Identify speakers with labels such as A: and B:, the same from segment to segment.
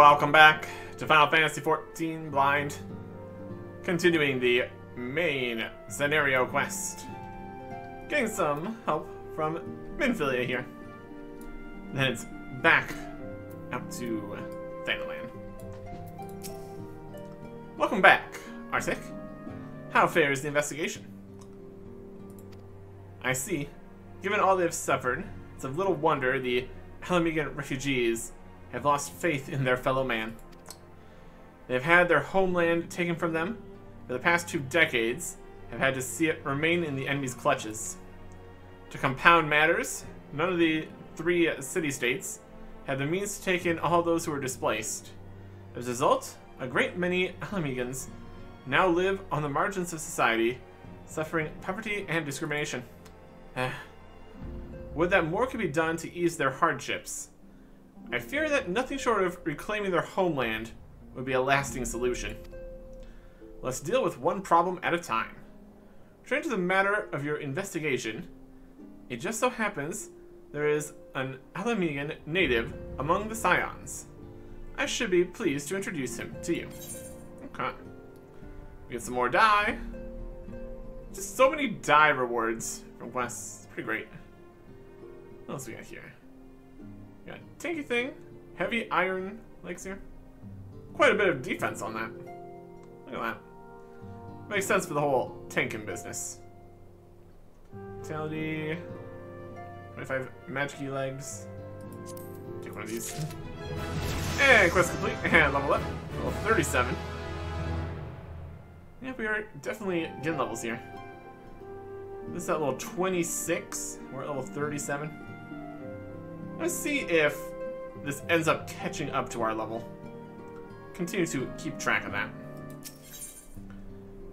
A: Welcome back to Final Fantasy XIV Blind. Continuing the main scenario quest. Getting some help from Minfilia here. Then it's back up to Thanalan. Welcome back, Arctic. How fares the investigation? I see. Given all they've suffered, it's of little wonder the Ala Mhigan refugees have lost faith in their fellow man. They've had their homeland taken from them for the past 2 decades, have had to see it remain in the enemy's clutches. To compound matters, none of the 3 city-states had the means to take in all those who were displaced. As a result, a great many Ala Mhigans now live on the margins of society, suffering poverty and discrimination. Would that more could be done to ease their hardships. I fear that nothing short of reclaiming their homeland would be a lasting solution. Let's deal with one problem at a time. Turning to the matter of your investigation, it just so happens there is an Ala Mhigan native among the Scions. I should be pleased to introduce him to you. Okay. We get some more die. Just so many die rewards from quests. It's pretty great. What else we got here? We got tanky thing, heavy iron legs here. Quite a bit of defense on that. Look at that. Makes sense for the whole tanking business. Vitality. 25 magic legs. Take one of these. And quest complete. And level up. Level 37. Yep, we are definitely getting levels here. This is at level 26. We're at level 37. Let's see if this ends up catching up to our level. Continue to keep track of that.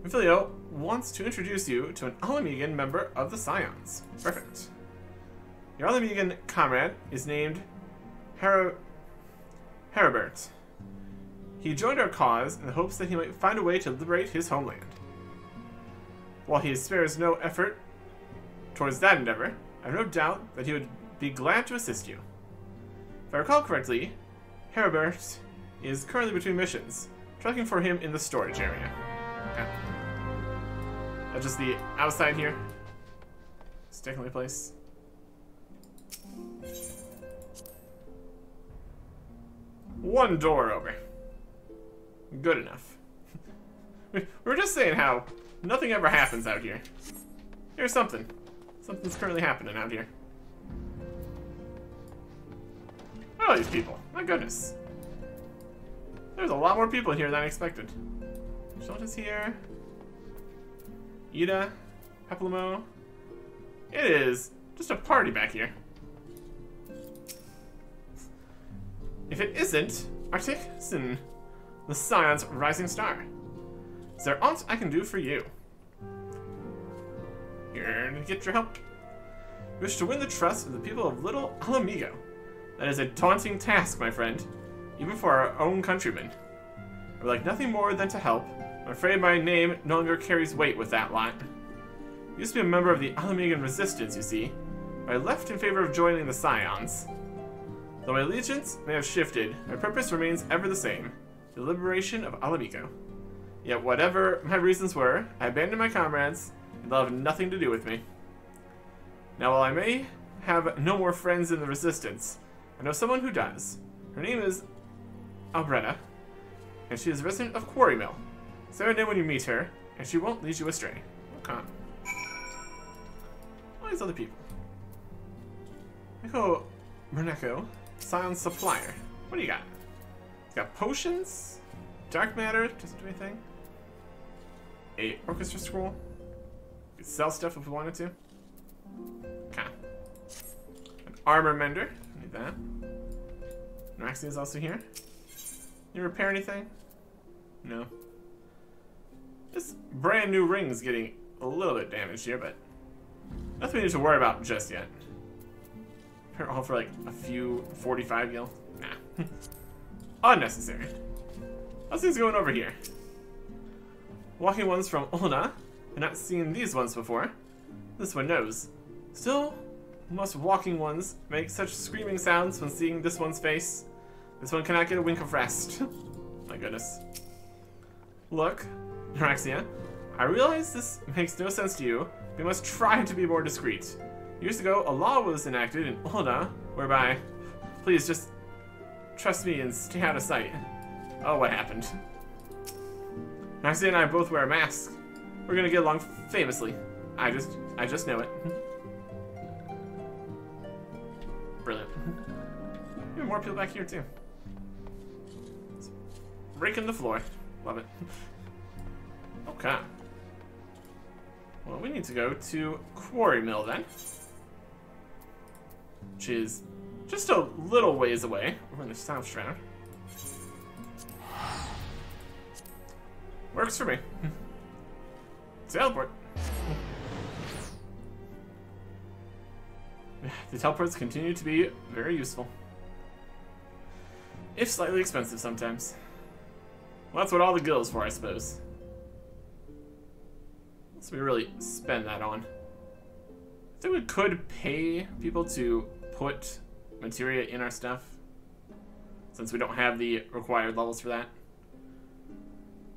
A: Minfilia wants to introduce you to an Ala Mhigan member of the Scions. Perfect. Your Ala Mhigan comrade is named Herbert. He joined our cause in the hopes that he might find a way to liberate his homeland. While he spares no effort towards that endeavor, I have no doubt that he would be glad to assist you. If I recall correctly, Herbert is currently between missions, tracking for him in the storage area. Okay. That's just the outside here. It's definitely a place. One door over. Good enough. We were just saying how nothing ever happens out here. Here's something. Something's currently happening out here. Oh, these people. My goodness. There's a lot more people here than I expected. Shelta's here. Ida. Peplamo. It is just a party back here. If it isn't, Arctic Sin, the Scion's rising star. Is there aught I can do for you? Here to get your help. You wish to win the trust of the people of Little Ala Mhigo. That is a daunting task, my friend, even for our own countrymen. I would like nothing more than to help. I'm afraid my name no longer carries weight with that lot. I used to be a member of the Ala Mhigan resistance, you see, but I left in favor of joining the Scions. Though my allegiance may have shifted, my purpose remains ever the same, the liberation of Ala Mhigo. Yet whatever my reasons were, I abandoned my comrades, and they'll have nothing to do with me. Now while I may have no more friends in the resistance, I know someone who does. Her name is Albretta, and she is a resident of Quarry Mill. Say her name when you meet her, and she won't lead you astray. Okay. All these other people. Miko Berneko, Scion Supplier. What do you got? It's got potions, dark matter, doesn't do anything. A orchestra scroll. We could sell stuff if we wanted to. Okay. An armor mender. Need that. Noraxia is also here. You repair anything? No. This brand new ring is getting a little bit damaged here, but nothing we need to worry about just yet. Repair all for like a few 45 gil. Nah. Unnecessary. How's things going over here? Walking ones from Olna. I've not seen these ones before. This one knows. Still, most walking ones make such screaming sounds when seeing this one's face. This one cannot get a wink of rest. My goodness. Look, Neuraxia, I realize this makes no sense to you, but you must try to be more discreet. Years ago, a law was enacted in Ul'dah whereby, please just trust me and stay out of sight. Oh, what happened? Neuraxia and I both wear masks. We're gonna get along famously. I just know it. Brilliant. Even more people back here too. Breaking the floor. Love it. Okay. Well, we need to go to Quarry Mill then. Which is just a little ways away. We're in the South Shroud. Works for me. Teleport. The teleports continue to be very useful. If slightly expensive sometimes. Well, that's what all the guild's for, I suppose. So we really spend that on. I think we could pay people to put materia in our stuff, since we don't have the required levels for that.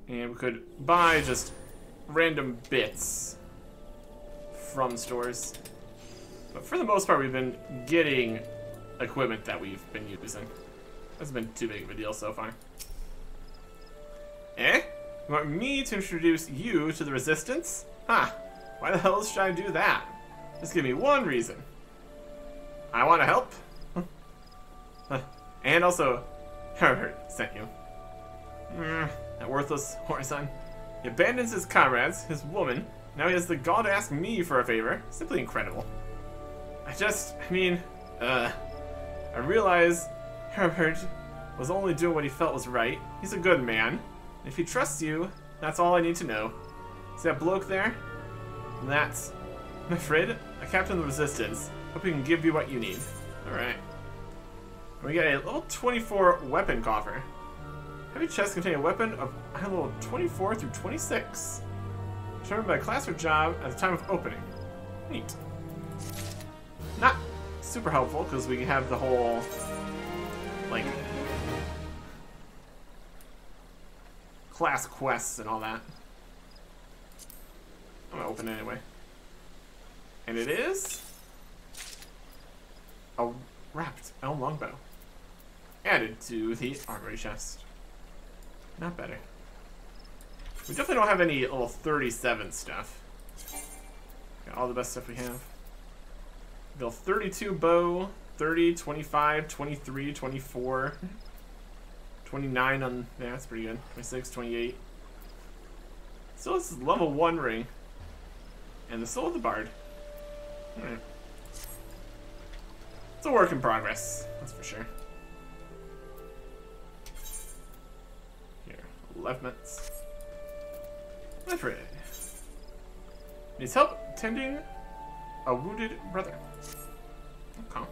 A: And we could buy just random bits from stores. But for the most part, we've been getting equipment that we've been using. Hasn't been too big of a deal so far. Eh? You want me to introduce you to the Resistance? Huh. Why the hell should I do that? Just give me one reason. I want to help. And also, Herbert sent you. That worthless Horizon. He abandons his comrades, his woman. Now he has the gall to ask me for a favor. Simply incredible. I realize Herbert was only doing what he felt was right. He's a good man. If he trusts you, that's all I need to know. See that bloke there? That's Mifrid, a captain of the Resistance. Hope he can give you what you need. Alright. We get a level 24 weapon coffer. Heavy chest containing a weapon of level 24 through 26. Determined by class or job at the time of opening. Neat. Not super helpful because we have the whole, like, class quests and all that. I'm gonna open it anyway. And it is a wrapped elm longbow. Added to the armory chest. Not better. We definitely don't have any level 37 stuff. Got all the best stuff we have. Level 32 bow, 30, 25, 23, 24, 29 on, yeah, that's pretty good. 26, 28. So this is level 1 ring. And the Soul of the Bard. Alright. It's a work in progress, that's for sure. Here, Levmets. Mifrid. Needs help tending a wounded brother. Okay.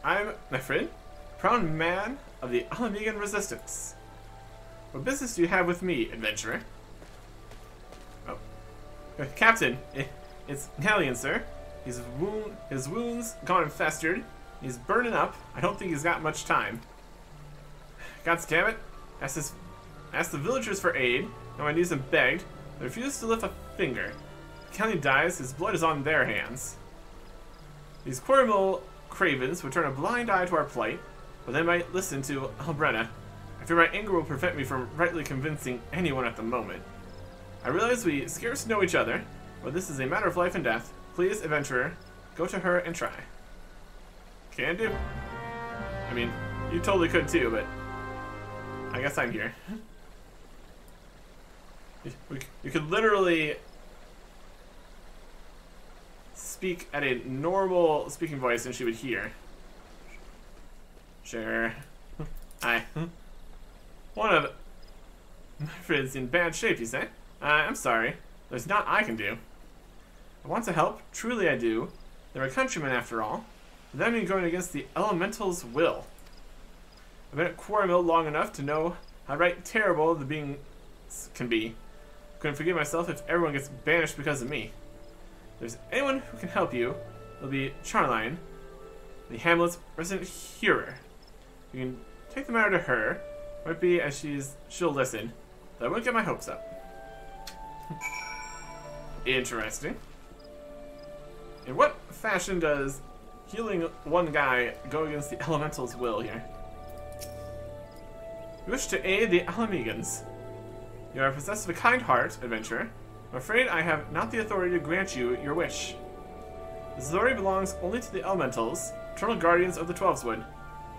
A: I'm Mifrid, proud man of the Ala Mhigan Resistance. What business do you have with me, adventurer? Oh. Captain, it's Galleon, sir. His wounds gone and festered. He's burning up. I don't think he's got much time. Gods damn it. Asked the villagers for aid. Now my knees have begged. They refuse to lift a finger. If Galleon dies, his blood is on their hands. These Quarry Mill cravens would turn a blind eye to our plight, but they might listen to Albrenna. I fear my anger will prevent me from rightly convincing anyone at the moment. I realize we scarce know each other, but this is a matter of life and death. Please, adventurer, go to her and try. Can do. I mean, you totally could too, but I guess I'm here. You could literally speak at a normal speaking voice and she would hear. Sure. Hi. One of Mifrid's in bad shape, you say? I'm sorry. There's not I can do. I want to help, truly I do. They're a countryman after all. That means going against the elemental's will. I've been at Quarry Mill long enough to know how right terrible the beings can be. Couldn't forgive myself if everyone gets banished because of me. If there's anyone who can help you, it'll be Charline, the Hamlet's resident hearer. You can take the matter to her. Might be as she'll listen. But I won't get my hopes up. Interesting. In what fashion does healing one guy go against the elemental's will here? You wish to aid the Alamegans. You are possessed of a kind heart, adventurer. I'm afraid I have not the authority to grant you your wish. This authority belongs only to the elementals, eternal guardians of the Twelveswood.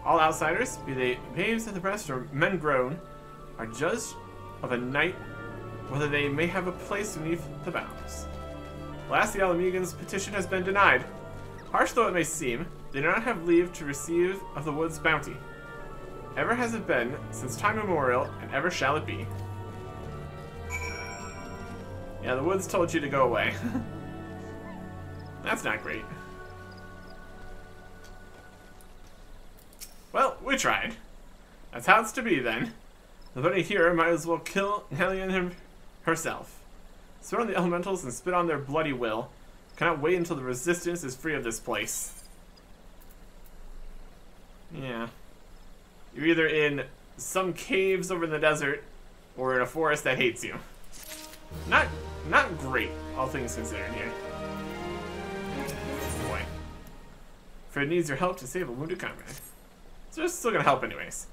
A: All outsiders, be they babes at the breast or men grown, are judged of a night whether they may have a place beneath the boughs. Alas, the Alamegans' petition has been denied. Harsh though it may seem, they do not have leave to receive of the wood's bounty. Ever has it been, since time immemorial, and ever shall it be. Yeah, the woods told you to go away. That's not great. Well, we tried. That's how it's to be, then. The bloody hero might as well kill Hellion herself. Spit on the elementals and spit on their bloody will. Cannot wait until the resistance is free of this place. Yeah. You're either in some caves over in the desert, or in a forest that hates you. Not great, all things considered here. Boy. Fred needs your help to save a wounded comrade. So it's still gonna help anyways.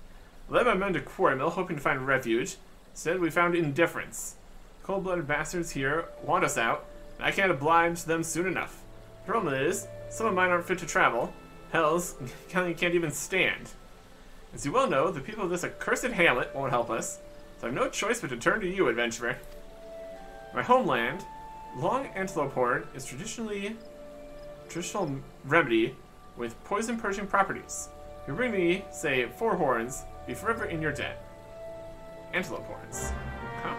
A: I led my men to Quarrymill, hoping to find refuge. Instead, we found indifference. Cold-blooded bastards here want us out, and I can't oblige them soon enough. The problem is, some of mine aren't fit to travel. Hells, Kelly can't even stand. As you well know, the people of this accursed hamlet won't help us, so I have no choice but to turn to you, adventurer. My homeland, Long Antelope Horn, is traditional remedy with poison-purging properties. If you bring me, say, 4 horns, be forever in your debt. Antelope horns. Huh.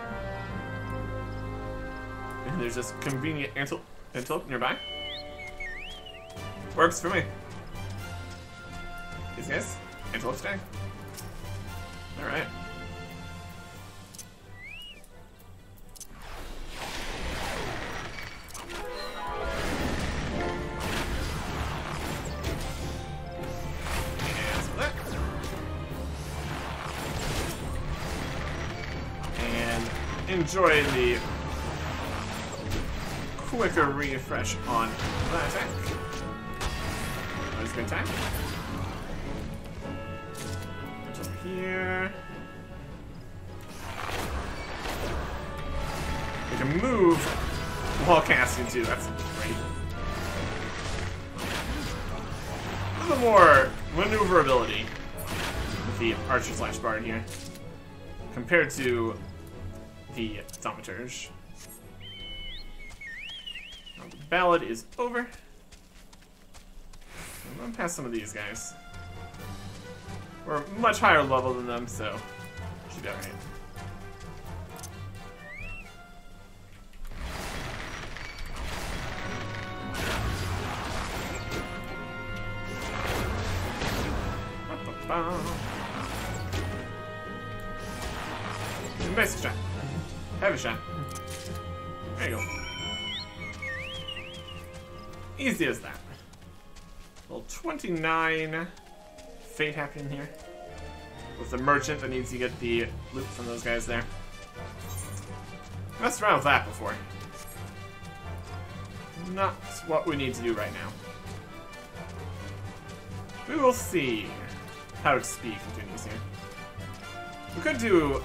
A: And there's this convenient antelope nearby. Works for me. These guys? Antelope stag. Alright. Enjoy the quicker refresh on that attack. That was a good time. What's over here? We can move while casting too, that's great. A little more maneuverability with the Archer/Bard here compared to the Thaumaturge. Now the ballad is over. I'm gonna pass some of these guys. We're much higher level than them, so should be alright. Basic shot. Heavy shot. There you go. Easy as that. Well, 29 fate happening here. With the merchant that needs to get the loot from those guys there. Messed around with that before. Not what we need to do right now. We will see how XP continues here. We could do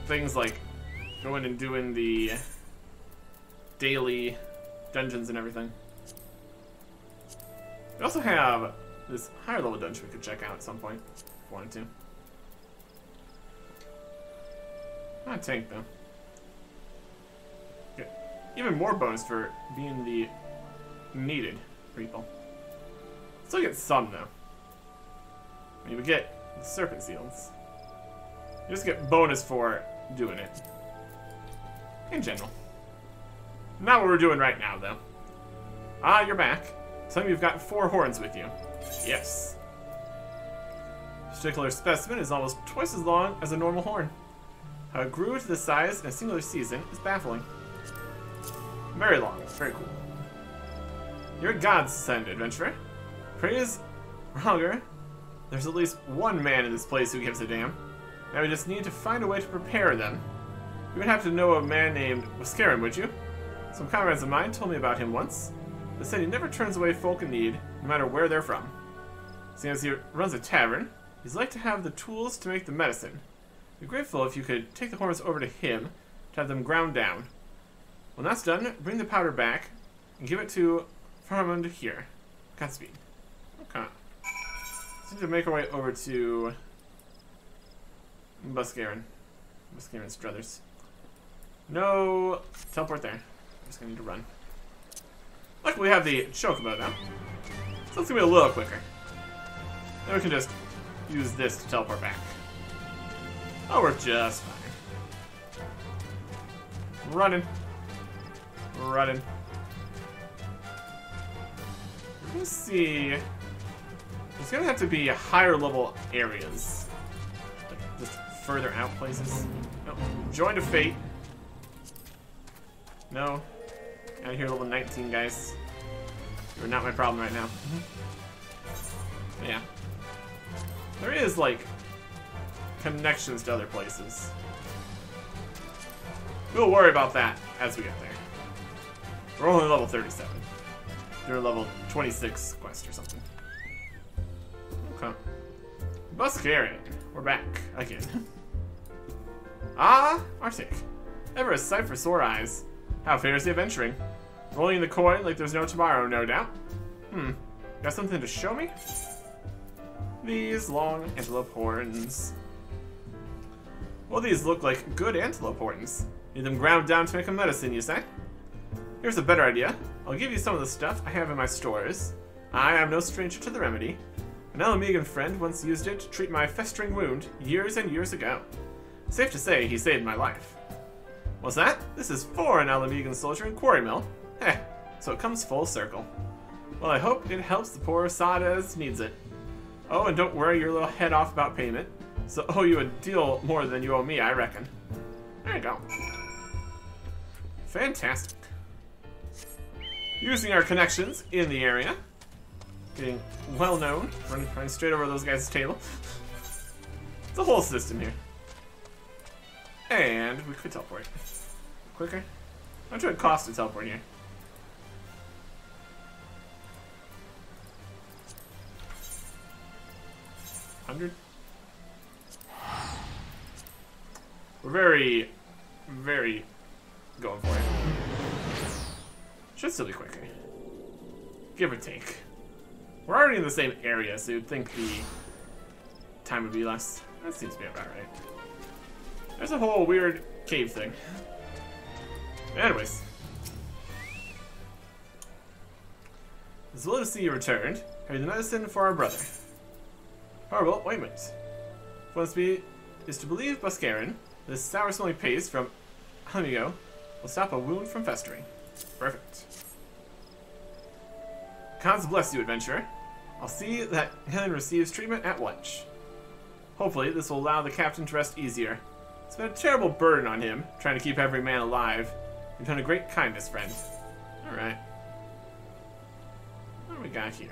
A: things like going and doing the daily dungeons and everything. We also have this higher level dungeon we could check out at some point if we wanted to. Not a tank though. Get even more bonus for being the needed people. Still get some though. I mean, we get the serpent seals. You just get bonus for doing it. In general. Not what we're doing right now, though. Ah, you're back. Tell me you've got 4 horns with you. Yes. This particular specimen is almost twice as long as a normal horn. How it grew to this size in a singular season is baffling. Very long. Very cool. You're a godsend, adventurer. Praise Roger. There's at least one man in this place who gives a damn. Now we just need to find a way to prepare them. You would have to know a man named Bascarin, would you? Some comrades of mine told me about him once. They said he never turns away folk in need, no matter where they're from. Seeing as he runs a tavern, he's like to have the tools to make the medicine. I'd be grateful if you could take the horns over to him to have them ground down. When that's done, bring the powder back and give it to Faramund here. Godspeed. Okay. Let's need to make our way over to Bascarin. Bascarin's druthers. No teleport there. I'm just gonna need to run. Luckily we have the chocobo now. So it's gonna be a little quicker. Then we can just use this to teleport back. Oh, we're just fine. Running. Running. We're gonna see. There's gonna have to be higher level areas. Like just further out places. No. Join to fate. No. Out here, level 19, guys. You're not my problem right now. Yeah. There is, like, connections to other places. We'll worry about that as we get there. We're only level 37. They're level 26 quest or something. Okay. Bascarin. We're back again. Ah, Arctic. Ever a sight for sore eyes. How fares the adventuring? Rolling the coin like there's no tomorrow, no doubt. Got something to show me? These long antelope horns. Well, these look like good antelope horns. Need them ground down to make a medicine, you say? Here's a better idea. I'll give you some of the stuff I have in my stores. I am no stranger to the remedy. An Alamegan friend once used it to treat my festering wound years and years ago. Safe to say, he saved my life. What's that? This is for an Alamegan soldier in Quarry Mill. Heh, so it comes full circle. Well, I hope it helps the poor Sades needs it. Oh, and don't worry your little head off about payment. So owe you a deal more than you owe me, I reckon. There you go. Fantastic. Using our connections in the area. Getting well known. Running straight over those guys' table. It's a whole system here. And we could teleport. Quicker. How much would it cost to teleport here? $100? We're very, very going for it. Should still be quicker. Give or take. We're already in the same area, so you'd think the time would be less. That seems to be about right. There's a whole weird cave thing. Anyways. It's well to see you returned. Carry the medicine for our brother. Horrible ointment. What is to believe Bascarin, this sour-smelling paste from Amigo will stop a wound from festering. Perfect. Gods bless you, adventurer. I'll see that Helen receives treatment at once. Hopefully, this will allow the captain to rest easier. It's been a terrible burden on him, trying to keep every man alive. You've done a great kindness, friend. Alright. What do we got here?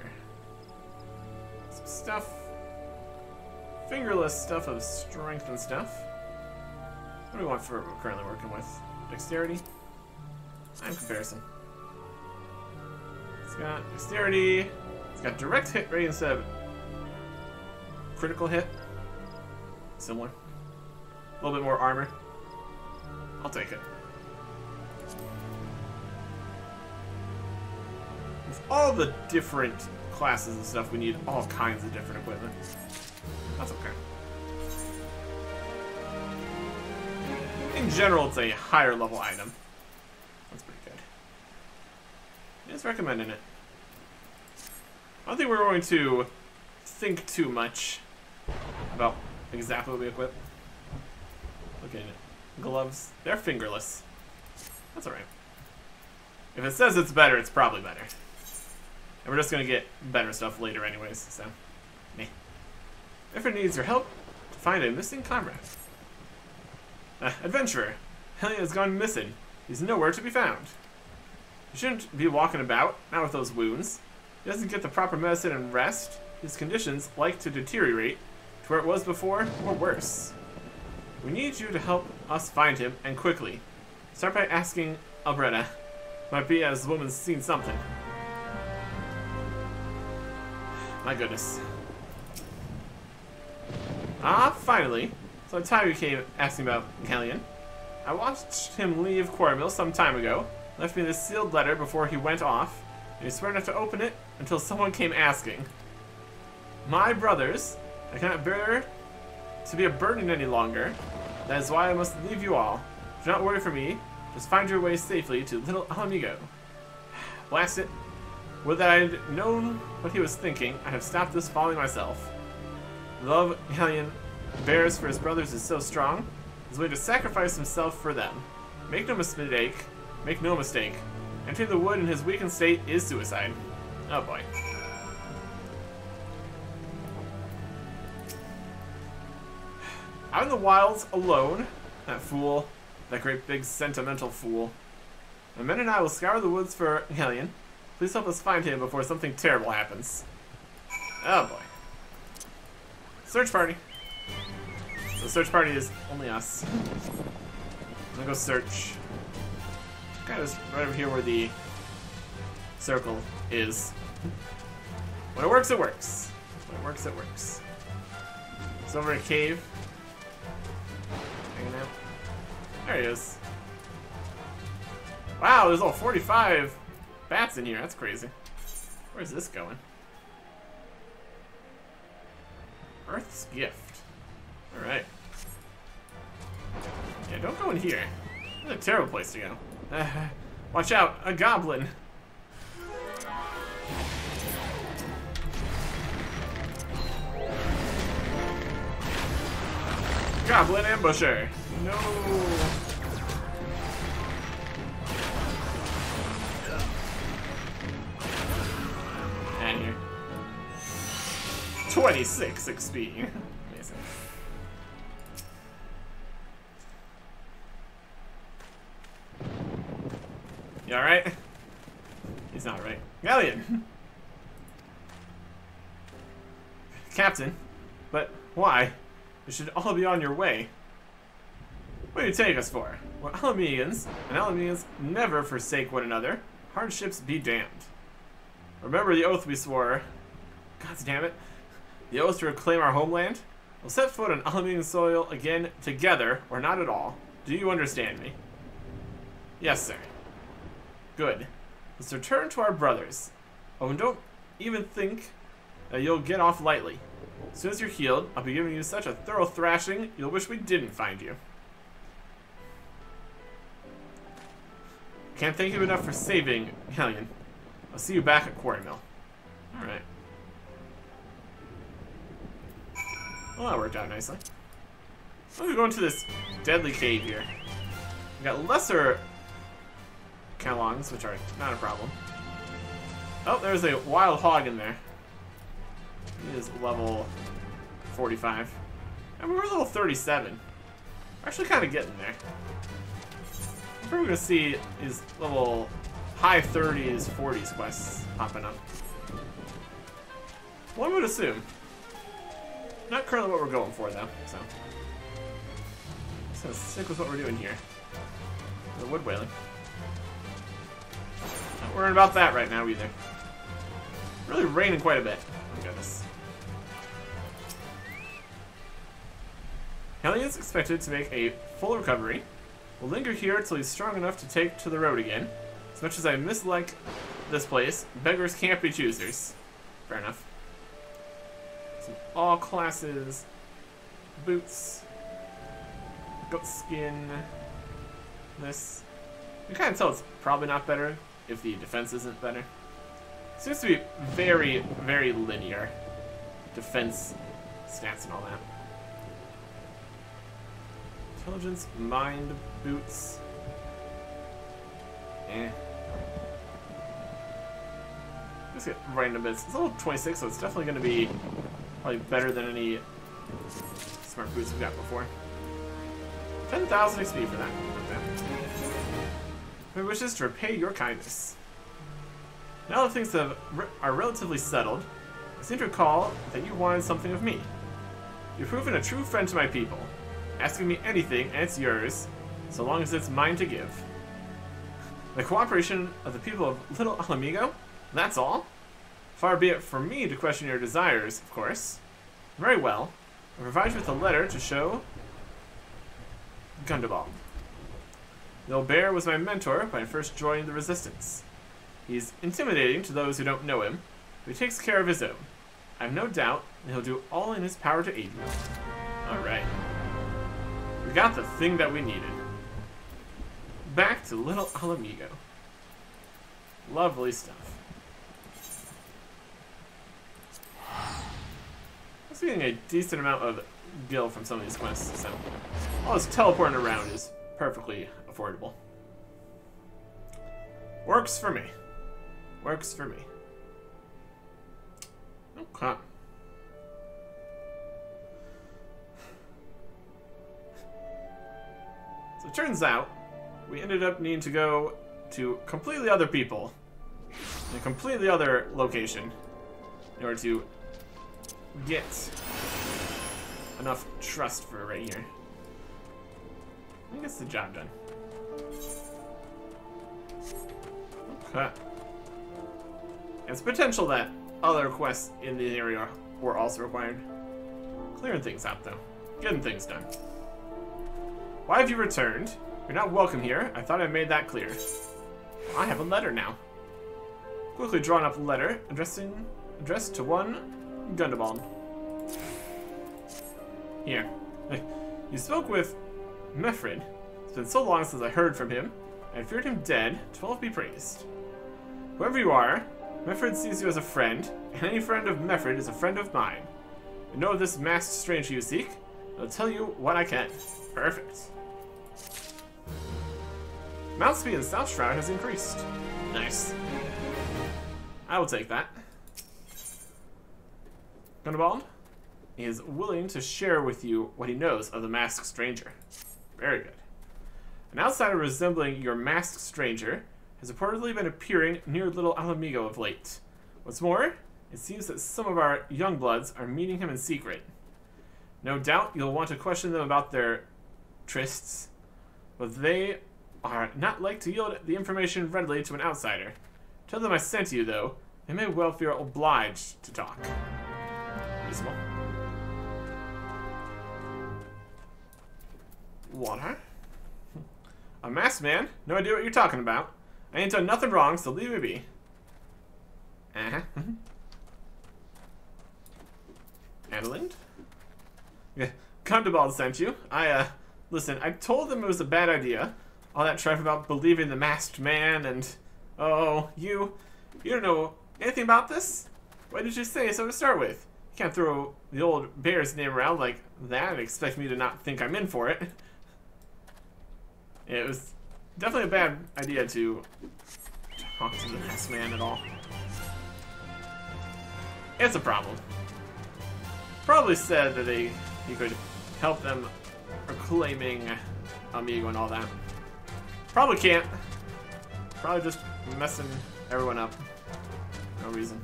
A: Some stuff. Fingerless stuff of strength and stuff. What do we want for what we're currently working with? Dexterity? Time comparison. It's got dexterity. It's got direct hit rate instead of critical hit. Similar. A little bit more armor. I'll take it. With all the different classes and stuff, we need all kinds of different equipment. That's okay. In general, it's a higher level item. That's pretty good. Just recommending it. I don't think we're going to think too much about exactly what we equip. Looking at it. Gloves. They're fingerless. That's alright. If it says it's better, it's probably better. And we're just going to get better stuff later anyways, so... meh. If it needs your help, to find a missing comrade. Adventurer. Hellion has gone missing. He's nowhere to be found. He shouldn't be walking about, not with those wounds. He doesn't get the proper medicine and rest. His conditions like to deteriorate to where it was before, or worse. We need you to help us find him, and quickly. Start by asking Albretta. Might be as the woman's seen something. My goodness. Finally. So the time you came asking about Hellion. I watched him leave Quartermill some time ago. Left me this sealed letter before he went off. And he swore not to open it until someone came asking. My brothers, I cannot bear to be a burden any longer. That is why I must leave you all. Do not worry for me. Just find your way safely to Little Alamigo. Blast it. Would that I had known what he was thinking, I have stopped this folly myself. The love Hellion bears for his brothers is so strong, he's willing to sacrifice himself for them. Make no mistake. Make no mistake. Entering the wood in his weakened state is suicide. Oh boy. Out in the wilds, alone. That fool. That great big sentimental fool. My men and I will scour the woods for Hellion. Please help us find him before something terrible happens. Oh boy. Search party. The search party is only us. I'm gonna go search. Kind of right over here where the circle is. When it works, it works. When it works, it works. It's over a cave. Hanging out. There he is. Wow, there's all 45 bats in here. That's crazy. Where's this going? Earth's Gift. Alright. Yeah, don't go in here. This is a terrible place to go. Watch out, a goblin. Goblin ambusher. No. And here. 26 XP. Amazing. You alright? He's not right. Galleon! Captain, but why? You should all be on your way. What do you take us for? We're Alamegans, and Alamegans never forsake one another. Hardships be damned. Remember the oath we swore. God damn it. The oath to reclaim our homeland? We'll set foot on Alamegan soil again together, or not at all. Do you understand me? Yes, sir. Good. Let's return to our brothers. Oh, and don't even think that you'll get off lightly. As soon as you're healed, I'll be giving you such a thorough thrashing, you'll wish we didn't find you. Can't thank you enough for saving Hellion. I'll see you back at Quartermill. Alright. Well, that worked out nicely. Let me go into this deadly cave here. We got lesser Kalongs, which are not a problem. Oh, there's a wild hog in there. He is level 45. And we're level 37. We're actually kind of getting there. I'm probably going to see his level high 30s, 40s quests popping up. One would assume. Not currently what we're going for, though, so. Just gonna stick with what we're doing here. The wood whaling. Not worrying about that right now, either. Really raining quite a bit. Oh, goodness. Hellion's expected to make a full recovery. We'll linger here until he's strong enough to take to the road again. As much as I mislike this place, beggars can't be choosers. Fair enough. Some all classes. Boots. Goat skin. This. You can kind of tell it's probably not better if the defense isn't better. It seems to be very, very linear. Defense stats and all that. Intelligence, mind, boots. Eh. Let's get random bits. It's level 26, so it's definitely going to be probably better than any smart boots we've got before. 10,000 XP for that. Okay. My wish is to repay your kindness. Now that things are relatively settled, I seem to recall that you wanted something of me. You've proven a true friend to my people, asking me anything and it's yours, so long as it's mine to give. The cooperation of the people of Little Ala Mhigo? That's all? Far be it from me to question your desires, of course. Very well. I'll provide you with a letter to show Gundobald. The old bear was my mentor when I first joined the Resistance. He's intimidating to those who don't know him, but he takes care of his own. I have no doubt that he'll do all in his power to aid you. Alright. We got the thing that we needed. Back to Little Ala Mhigo. Lovely stuff. I'm getting a decent amount of gil from some of these quests, so all this teleporting around is perfectly affordable. Works for me. Works for me. Okay. So it turns out we ended up needing to go to completely other people in a completely other location in order to get enough trust for right here. I think it's the job done. Okay. It's potential that other quests in the area were also required. Clearing things out, though. Getting things done. Why have you returned? You're not welcome here. I thought I made that clear. I have a letter now. Quickly drawn up letter addressed to one Gundobald. Here. You spoke with Mefrid. It's been so long since I heard from him. I feared him dead. 12 be praised. Whoever you are, Mefrid sees you as a friend, and any friend of Mefrid is a friend of mine. You know this masked stranger you seek? I'll tell you what I can. Perfect. Mount speed in South Shroud has increased. Nice. I will take that. Gundobald is willing to share with you what he knows of the masked stranger. Very good. An outsider resembling your masked stranger has reportedly been appearing near Little Ala Mhigo of late. What's more, it seems that some of our young bloods are meeting him in secret. No doubt you'll want to question them about their trysts, but they are not like to yield the information readily to an outsider. Tell them I sent you, though. They may well feel obliged to talk. Reasonable. Water? A masked man? No idea what you're talking about. I ain't done nothing wrong, so leave me be. Uh-huh. Adeline? Yeah, Gundobald sent you. Listen, I told them it was a bad idea. All that tripe about believing the masked man and... Oh, you don't know anything about this? Why did you say so to start with? You can't throw the old bear's name around like that and expect me to not think I'm in for it. It was definitely a bad idea to talk to the masked man at all. It's a problem. Probably said that he could help them reclaiming Amigo and all that. Probably can't. Probably just messing everyone up. No reason.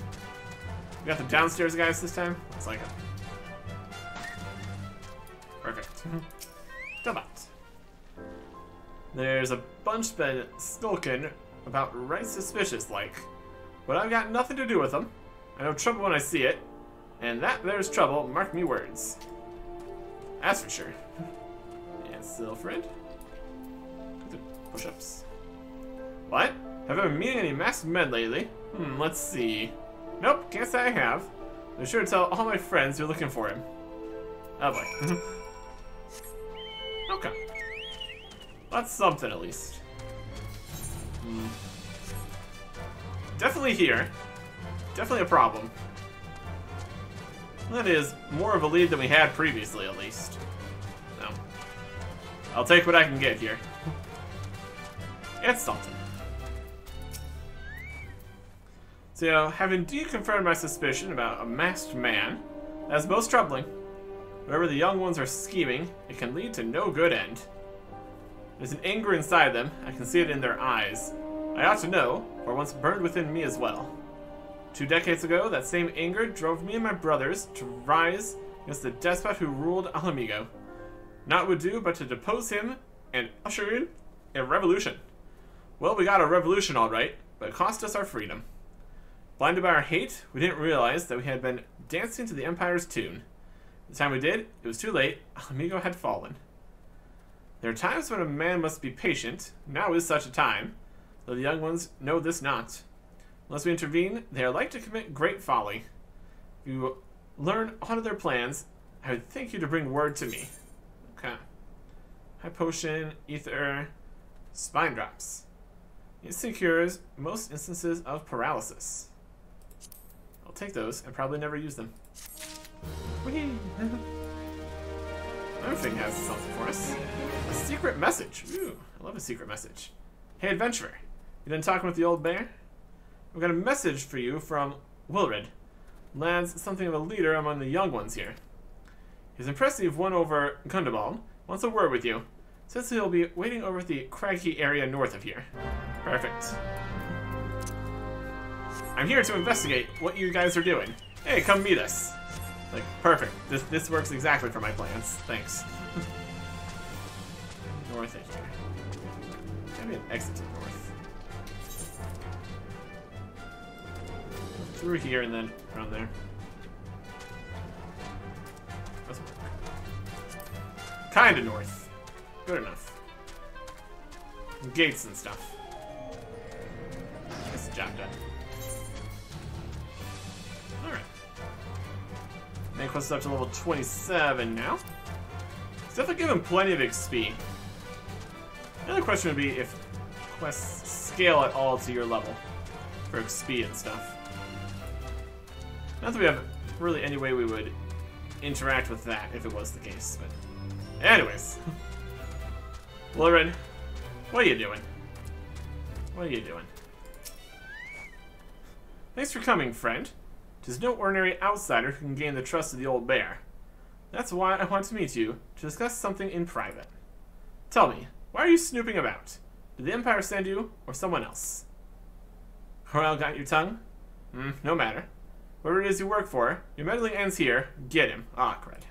A: We got the downstairs guys this time? Looks like it. Perfect. Dobot. There's a bunch been skulking about right suspicious like. But I've got nothing to do with them. I know trouble when I see it. And that there's trouble, mark me words. That's for sure. And Silfred. Push-ups. What? Have I been meeting any masked men lately? Let's see. Nope, can't say I have. I'm sure to tell all my friends you're looking for him. Oh boy. Okay. That's something at least. Definitely here. Definitely a problem. That is more of a lead than we had previously, at least. No. I'll take what I can get here. It's something. So, you know, have indeed confirmed my suspicion about a masked man. That's most troubling. Wherever the young ones are scheming, it can lead to no good end. There's an anger inside them. I can see it in their eyes. I ought to know, for once burned within me as well. 2 decades ago, that same anger drove me and my brothers to rise against the despot who ruled Ala Mhigo. Naught would do but to depose him and usher in a revolution. Well, we got a revolution all right, but it cost us our freedom. Blinded by our hate, we didn't realize that we had been dancing to the Empire's tune. The time we did, it was too late. Ala Mhigo had fallen. There are times when a man must be patient. Now is such a time, though the young ones know this not. Unless we intervene, they are like to commit great folly. If you learn all of their plans, I would thank you to bring word to me. Okay. High potion, ether, spine drops. Instant cures most instances of paralysis. I'll take those and probably never use them. Whee! Another thing has something for us. A secret message. Ooh, I love a secret message. Hey, adventurer. You done talking with the old bear? We've got a message for you from Wilred. Lad's something of a leader among the young ones here. He's impressed you've won over Gundabald. Wants a word with you. Says he'll be waiting over at the craggy area north of here. Perfect. I'm here to investigate what you guys are doing. Hey, come meet us. Like, perfect. This works exactly for my plans. Thanks. North of here. Maybe an exit to the north. Through here and then around there. Doesn't work. Kinda north. Good enough. Gates and stuff. This job done. Alright. Main quest is up to level 27 now. It's definitely given plenty of XP. Another question would be if quests scale at all to your level for XP and stuff. Not that we have really any way we would interact with that if it was the case, but anyways. Wilred, what are you doing? What are you doing? Thanks for coming, friend. 'Tis no ordinary outsider who can gain the trust of the old bear. That's why I want to meet you, to discuss something in private. Tell me, why are you snooping about? Did the Empire send you, or someone else? Corel got your tongue? No matter. Whatever it is you work for, your meddling ends here. Get him. Ah, crud.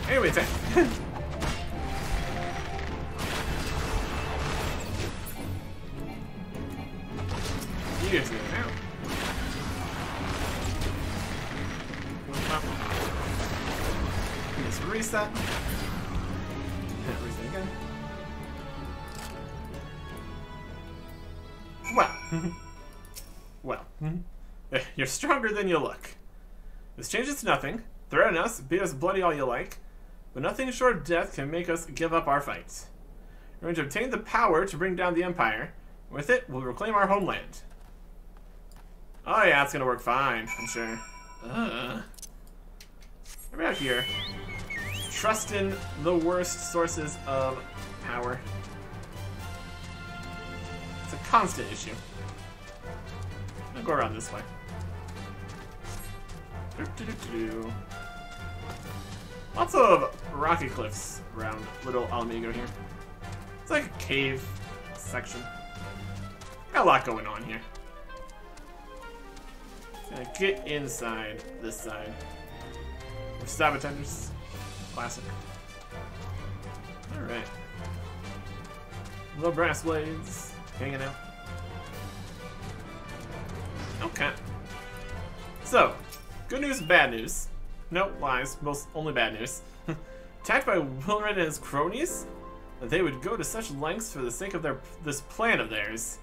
A: Anyway, attack. You get to go now. Just reset. Reset again. Well. You're stronger than you look. This changes nothing. Threaten us, beat us bloody all you like, but nothing short of death can make us give up our fight. We're going to obtain the power to bring down the Empire. With it, we'll reclaim our homeland. Oh yeah, it's gonna work fine, I'm sure. We're out here. Trust in the worst sources of power. It's a constant issue. I'll go around this way. Lots of rocky cliffs around Little Ala Mhigo here. It's like a cave section. Got a lot going on here. Gonna get inside this side. We're sabotagers. Classic. Alright. Little brass blades hanging out. Okay. So, good news and bad news. Nope, lies. Only bad news. Attacked by Wilred and his cronies? That they would go to such lengths for the sake of this plan of theirs.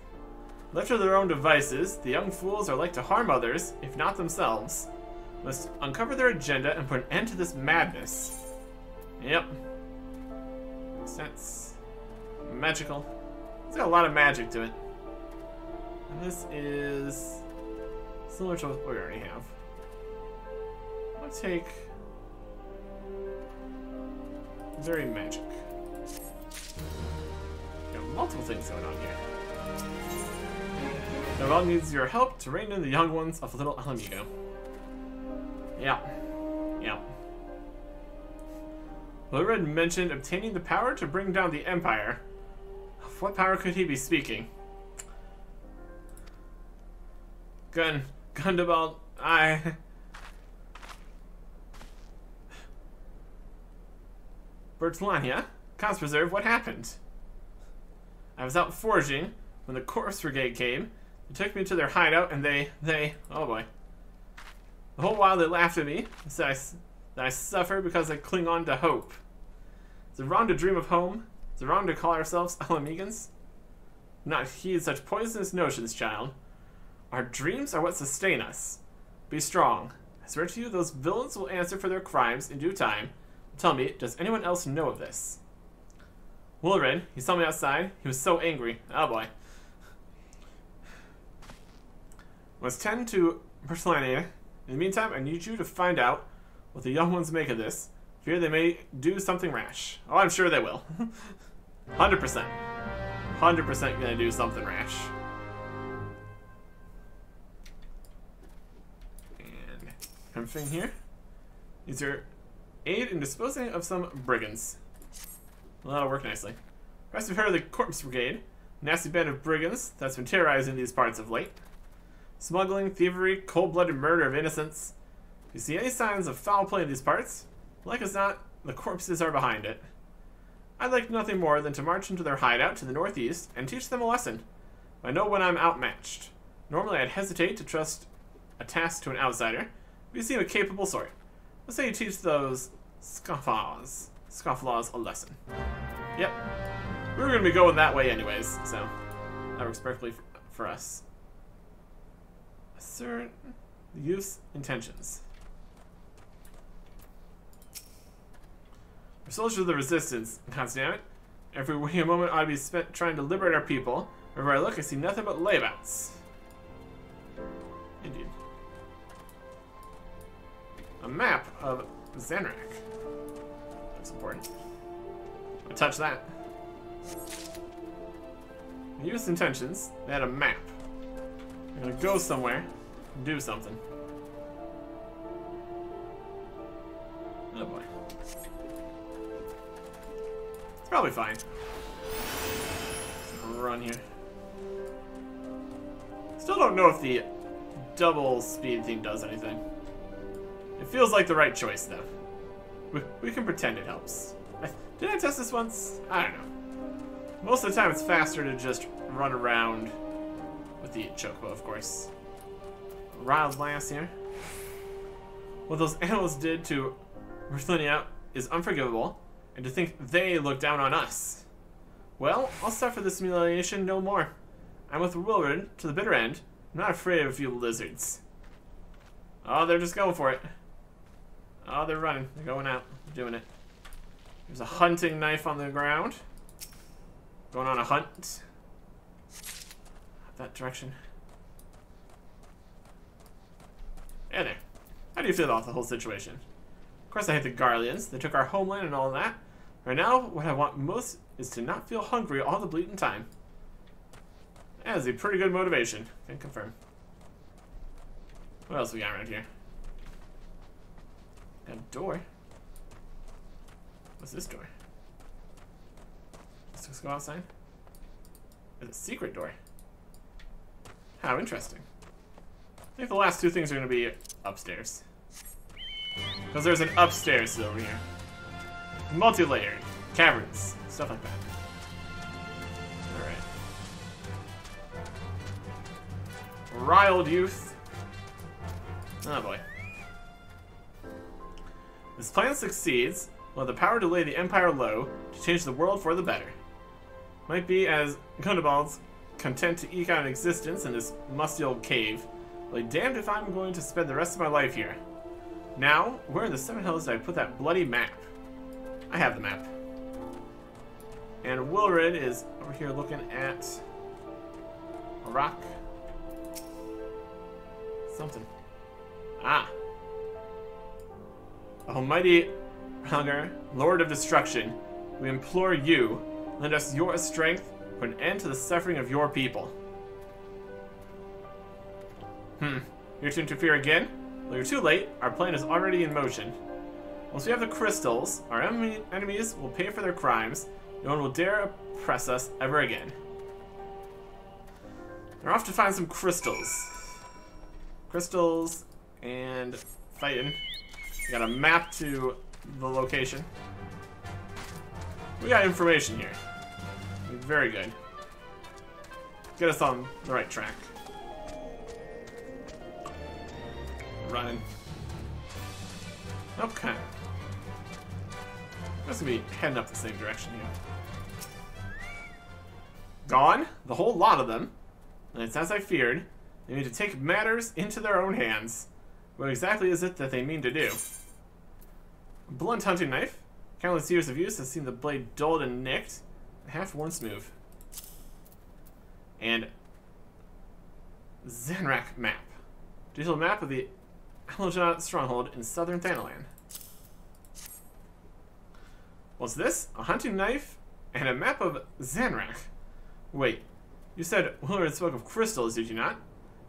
A: Left to their own devices, the young fools are like to harm others, if not themselves. Must uncover their agenda and put an end to this madness. Yep. That's magical. It's got a lot of magic to it. And this is similar to what we already have. I'll take very magic. Got multiple things going on here. Noelle needs your help to rein in the young ones of Little Ala Mhigo. Yeah. Yeah. Wilred mentioned obtaining the power to bring down the Empire. Of what power could he be speaking? Gundobald, Bertlania? Cause Preserve, what happened? I was out foraging when the Corpse Brigade came. They took me to their hideout and they, oh boy. The whole while they laughed at me, said that I suffer because I cling on to hope. Is it wrong to dream of home? Is it wrong to call ourselves Alamegans? Not heed such poisonous notions, child. Our dreams are what sustain us. Be strong. I swear to you, those villains will answer for their crimes in due time. Tell me, does anyone else know of this? Wilred, he saw me outside. He was so angry. Oh boy. Let's tend to Bertlania. In the meantime, I need you to find out what the young ones make of this. Fear they may do something rash. Oh, I'm sure they will. 100%. 100% gonna do something rash. And everything here. These are aid in disposing of some brigands. Well, that'll work nicely. Perhaps you've heard of the Corpse Brigade, a nasty band of brigands that's been terrorizing these parts of late. Smuggling, thievery, cold-blooded murder of innocents. If you see any signs of foul play in these parts, like as not, the corpses are behind it. I'd like nothing more than to march into their hideout to the northeast and teach them a lesson. I know when I'm outmatched. Normally I'd hesitate to trust a task to an outsider, but you seem a capable sort. Let's say you teach those scofflaws a lesson. Yep. We were going to be going that way anyways, so that works perfectly for us. Assert the youth's intentions. We're soldiers of the resistance, goddammit. Every waking moment ought to be spent trying to liberate our people. Wherever I look, I see nothing but layabouts. Indeed. A map of Zanrak. That's important. I touch that. The youth's intentions. They had a map. They're gonna go somewhere and do something. Oh boy. It's probably fine. Just run here. Still don't know if the double speed thing does anything. It feels like the right choice though. We can pretend it helps. Did I test this once? I don't know. Most of the time it's faster to just run around with the chocobo, of course. Riled Lance here. What those animals did to Bertlania is unforgivable, and to think they look down on us. Well, I'll suffer this humiliation no more. I'm with Wilred to the bitter end. I'm not afraid of a few lizards. Oh, they're just going for it. Oh, they're running. They're going out. They're doing it. There's a hunting knife on the ground. Going on a hunt. That direction. Yeah, there. How do you feel about the whole situation? Of course I hate the Garleans. They took our homeland and all that. Right now, what I want most is to not feel hungry all the bleeding time. That is a pretty good motivation. Can confirm. What else we got around here? Got a door. What's this door? Let's just go outside. It's a secret door. How interesting. I think the last two things are going to be upstairs. Because there's an upstairs over here. Multi-layered. Caverns. Stuff like that. Alright. Riled youth. Oh boy. This plan succeeds, will have the power to lay the Empire low, to change the world for the better. Might be as Gundobald's content to eke out an existence in this musty old cave, but damned if I'm going to spend the rest of my life here. Now, where in the Seven Hells did I put that bloody map? I have the map. And Wilred is over here looking at a rock. Something. Ah. Almighty Hunger, Lord of Destruction, we implore you, lend us your strength, put an end to the suffering of your people. You're to interfere again? Well, you're too late. Our plan is already in motion. Once we have the crystals, our enemies will pay for their crimes. No one will dare oppress us ever again. We're off to find some crystals. Crystals and fighting. We got a map to the location. We got information here. Very good. Get us on the right track. Running. Okay. I'm just gonna be heading up the same direction here. Gone? The whole lot of them. And it's as I feared. They need to take matters into their own hands. What exactly is it that they mean to do? A blunt hunting knife. Countless years of use has seen the blade dulled and nicked. Half-worn smooth. And Zanrak map. Digital map of the Alojana stronghold in southern Thanalan. What's this? A hunting knife and a map of Zanrak. Wait, you said Willard spoke of crystals, did you not?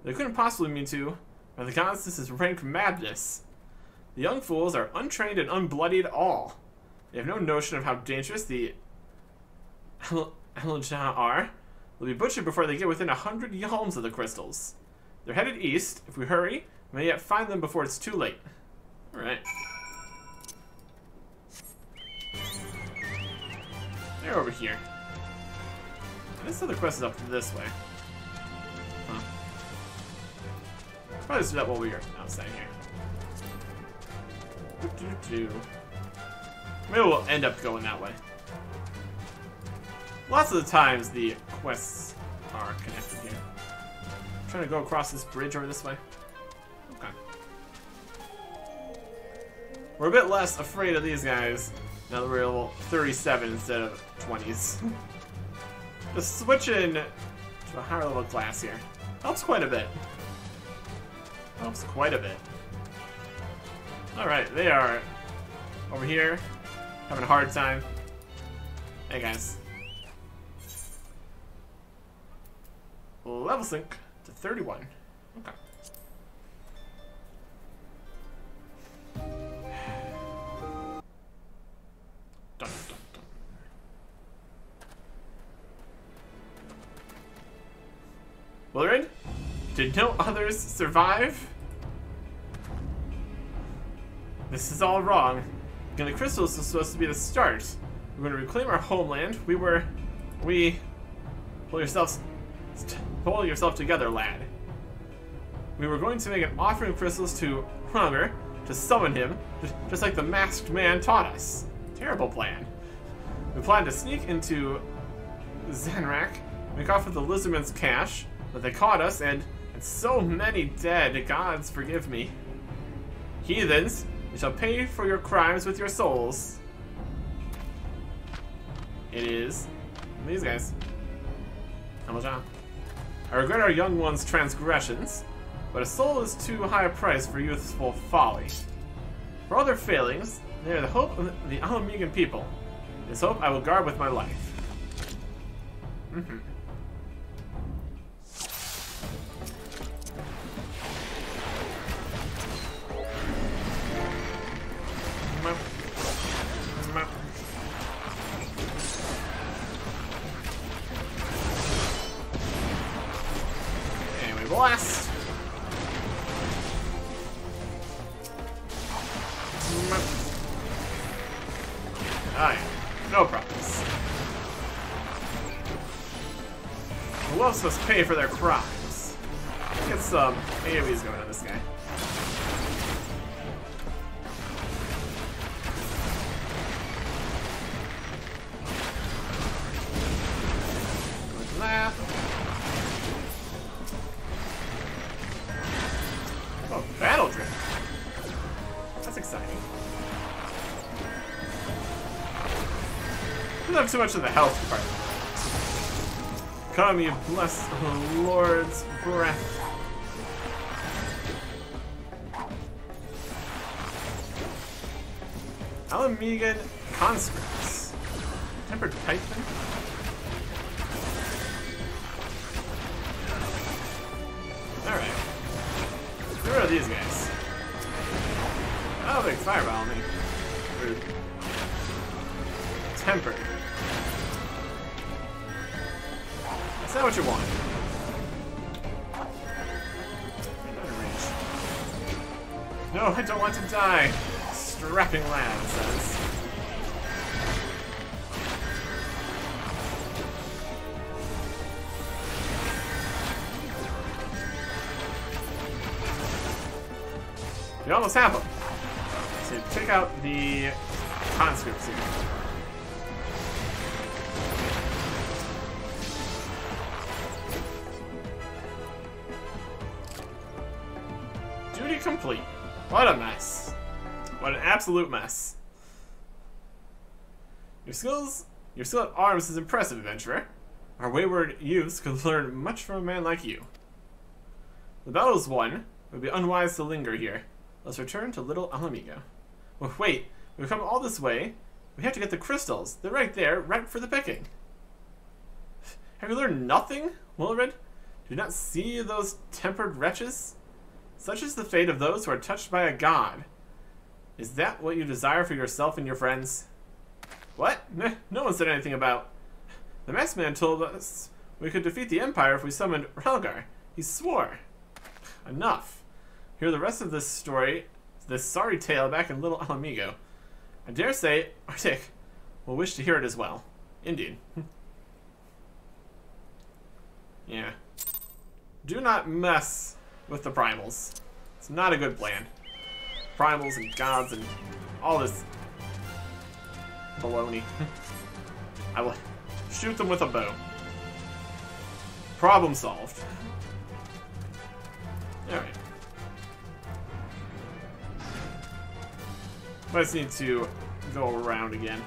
A: They couldn't possibly mean to. By the gods, this is rank madness. The young fools are untrained and unbloodied all. They have no notion of how dangerous the Alojana are. They'll be butchered before they get within 100 yalms of the crystals. They're headed east. If we hurry, we may yet find them before it's too late. Alright. They're over here. This other quest is up this way. Huh. Probably just do that while we're outside here. Maybe we'll end up going that way. Lots of the times the quests are connected here. I'm trying to go across this bridge over this way. Okay. We're a bit less afraid of these guys now that we're level 37 instead of 20s. Just switching to a higher level class here. Helps quite a bit. Helps quite a bit. Alright, they are over here having a hard time. Hey guys. Level sync to 31. Okay. Dun, dun, dun. Willard? Did no others survive? This is all wrong. And the crystals was supposed to be the start. We're going to reclaim our homeland. Pull yourself together, lad. We were going to make an offering of crystals to Hronger to summon him, just like the masked man taught us. Terrible plan. We planned to sneak into Zanrak, make off with the Lizardman's cash, but they caught us, and so many dead. Gods forgive me. Heathens, you shall pay for your crimes with your souls. It is these guys. Alojana. I regret our young ones' transgressions, but a soul is too high a price for youthful folly. For all their failings, they are the hope of the Alamegan people. This hope I will guard with my life. Mm-hmm. Blast! Alright, no problems. Who else must pay for their crimes? Let's get some AoEs going on this guy. Like that. Oh, battle drift. That's exciting. Doesn't have too much of the health department. Come, you blessed Lord's breath. Alamegan conscripts. Tempered Pikeman? Alright. Who are these guys? Oh, big fireball on me. food. Tempered. Is that what you want? No, I don't want to die. Strapping lad says. You almost have them. So check out the conscripts here. Duty complete. What a mess. What an absolute mess. Your skill at arms is impressive, adventurer. Our wayward youths could learn much from a man like you. The battle is won. It would be unwise to linger here. Let's return to Little Alamigo. Oh, wait, we've come all this way. We have to get the crystals. They're right there, ripe for the picking. Have you learned nothing, Wilred? Do you not see those tempered wretches? Such is the fate of those who are touched by a god. Is that what you desire for yourself and your friends? What? No one said anything about... The masked man told us we could defeat the Empire if we summoned Relgar. He swore. Enough. Hear the rest of this story, this sorry tale back in Little Alamigo. I dare say Arctic will wish to hear it as well. Indeed. Yeah. Do not mess with the primals. It's not a good plan. Primals and gods and all this baloney. I will shoot them with a bow. Problem solved. Alright. I just need to go around again.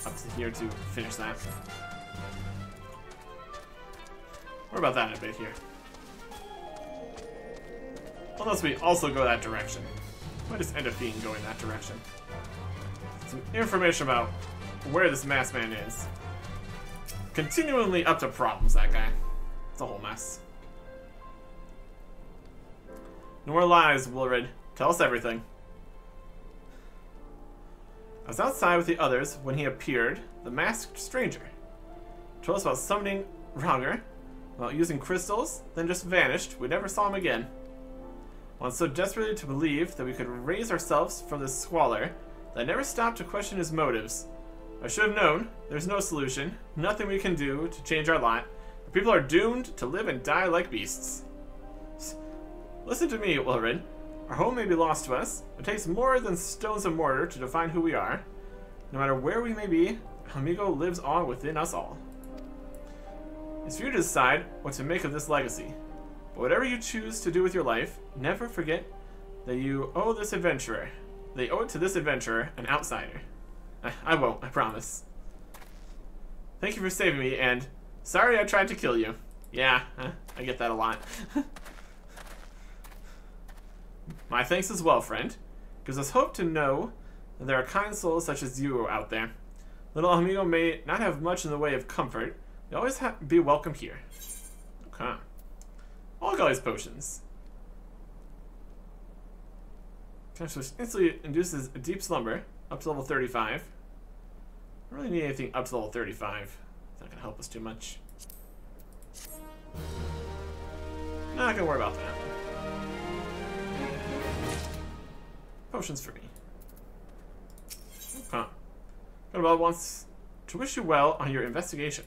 A: Up to here to finish that. What about that in a bit here? Unless we also go that direction. Might just end up being going that direction. Some information about where this masked man is. Continually up to problems, that guy. It's a whole mess. No more lies, Wilred. Tell us everything. I was outside with the others when he appeared, the masked stranger. Told us about summoning Relgar, about using crystals, then just vanished. We never saw him again. I wanted so desperately to believe that we could raise ourselves from this squalor that I never stopped to question his motives. I should have known. There's no solution, nothing we can do to change our lot. Our people are doomed to live and die like beasts. Listen to me, Wilred. Our home may be lost to us. It takes more than stones and mortar to define who we are. No matter where we may be, Amigo lives on within us all. It's for you to decide what to make of this legacy. But whatever you choose to do with your life, never forget that you owe this adventurer. They owe it to this adventurer, an outsider. I won't, I promise. Thank you for saving me, and sorry I tried to kill you. Yeah, I get that a lot. My thanks as well, friend. Gives us hope to know that there are kind souls such as you out there. Little Amigo may not have much in the way of comfort. They always be welcome here. Okay. Alkali's potions. Which instantly induces a deep slumber up to level 35. I don't really need anything up to level 35. It's not going to help us too much. Not going to worry about that. Potions for me. Okay. Gunabella wants to wish you well on your investigation.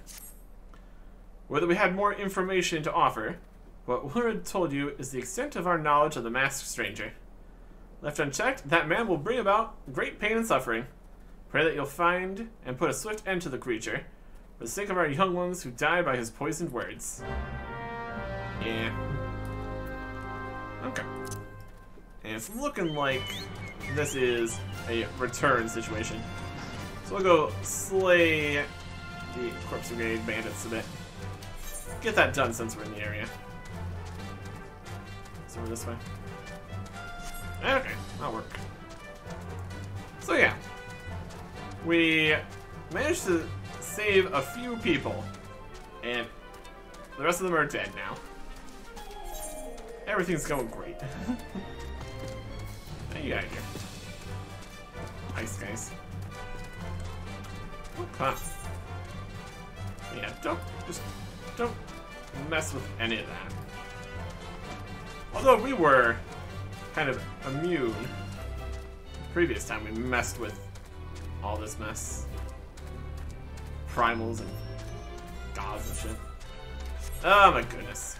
A: Whether we had more information to offer, what Wilred told you is the extent of our knowledge of the masked stranger. Left unchecked, that man will bring about great pain and suffering. Pray that you'll find and put a swift end to the creature, for the sake of our young ones who died by his poisoned words. Yeah. Okay. And it's looking like this is a return situation. So we'll go slay the Corpse Brigade bandits a bit. Get that done since we're in the area. So we're this way. Okay, that'll work. So yeah. We managed to save a few people. And the rest of them are dead now. Everything's going great. Now you got here. nice guys. Oh, come on. Yeah, don't mess with any of that. Although we were kind of immune the previous time we messed with all this mess. Primals and gods and shit. Oh my goodness.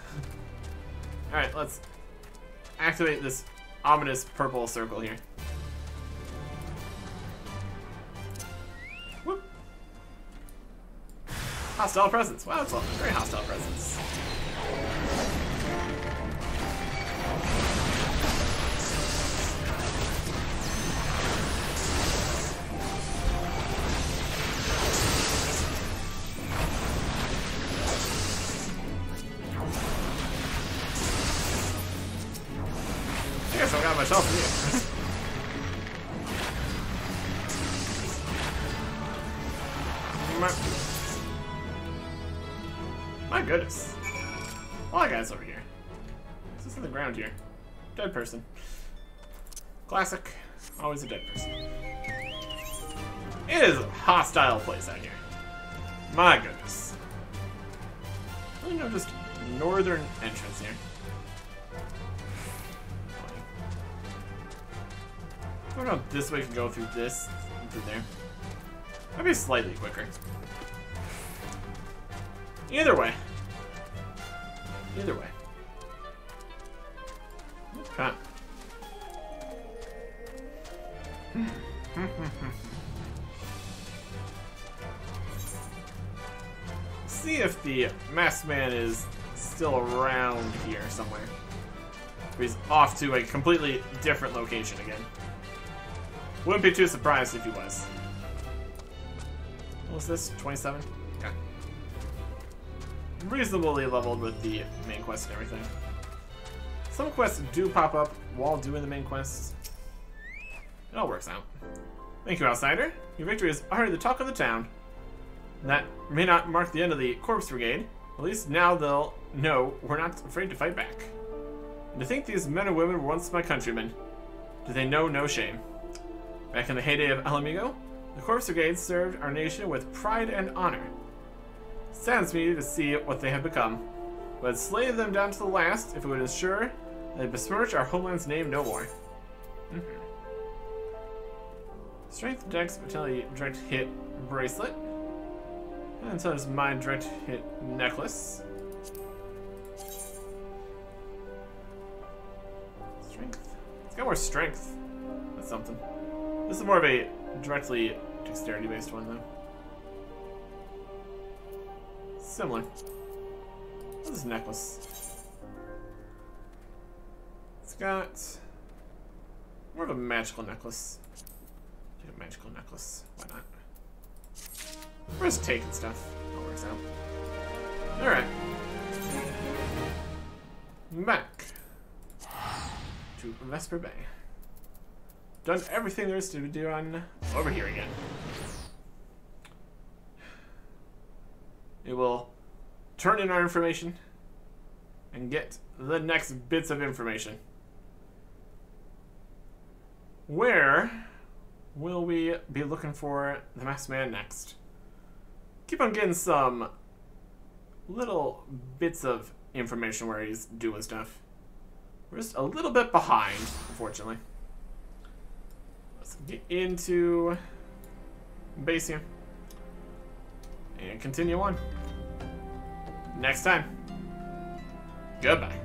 A: Alright, let's activate this ominous purple circle here. Whoop. Hostile presence. Wow, it's a very hostile presence. I guess I got myself here. My goodness. A lot of guys over here. What's this on the ground here? Dead person. Classic. Always a dead person. It is a hostile place out here. My goodness. Really no just northern entrance here. I don't know if this way can go through this and through there. Might be slightly quicker. Either way. Either way. Okay. See if the masked man is still around here somewhere. Or he's off to a completely different location again. Wouldn't be too surprised if he was. What was this? 27? Okay. Reasonably leveled with the main quest and everything. Some quests do pop up while doing the main quests. It all works out. Thank you, Outsider. Your victory is already the talk of the town. That may not mark the end of the Corpse Brigade. At least now they'll know we're not afraid to fight back. And to think these men and women were once my countrymen. Do they know no shame? Back in the heyday of Ala Mhigo, the Corpse Brigade served our nation with pride and honor. It saddens me to see what they have become, but I'd slay them down to the last if it would ensure they besmirch our homeland's name no more. Strength, Dex, Vitality, Direct Hit Bracelet. And so does my Direct Hit Necklace. Strength. It's got more strength. That's something. This is more of a directly dexterity based one though. Similar. What is this necklace? It's got more of a magical necklace. Take a magical necklace. Why not? We're just taking stuff. All works out. Alright. Back to Vesper Bay. Done everything there is to do on over here again. It will turn in our information and get the next bits of information. Where will we be looking for the masked man next? Keep on getting some little bits of information where he's doing stuff. We're just a little bit behind, unfortunately. Let's get into base here and continue on. Next time. Goodbye.